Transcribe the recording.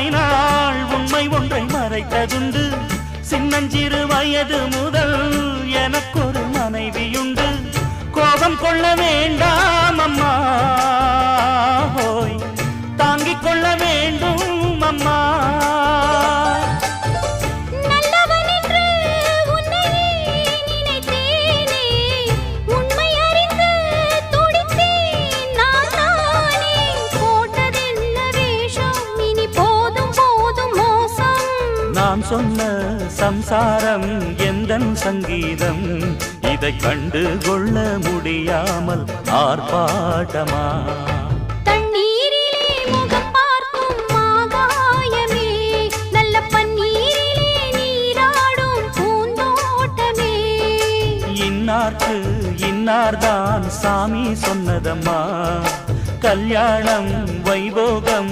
இத்தனை நாள் உண்மை ஒன்றை மறைத்ததுண்டு. சின்னஞ்சிறு வயது முதல் எனக்கொரு மனைவியுண்டு. கோபம் கொள்ள வேண்டாம் அம்மா, ஹோய் தாங்கிக் கொள்ள வேண்டும் அம்மா. நான் சொன்ன சம்சாரம் எந்தன் சங்கீதம், இதை கண்டு கொள்ள முடியாமல் ஆர்ப்பாட்டமா? தண்ணீரிலே முகம் பார்க்கும் ஆகாயமே, நல்ல பன்னீரிலே நீராடும் பூந்தோட்டமே. இன்னார்க்கு இன்னார்தான் சாமி சொன்னதம்மா, கல்யாணம் வைபோகம்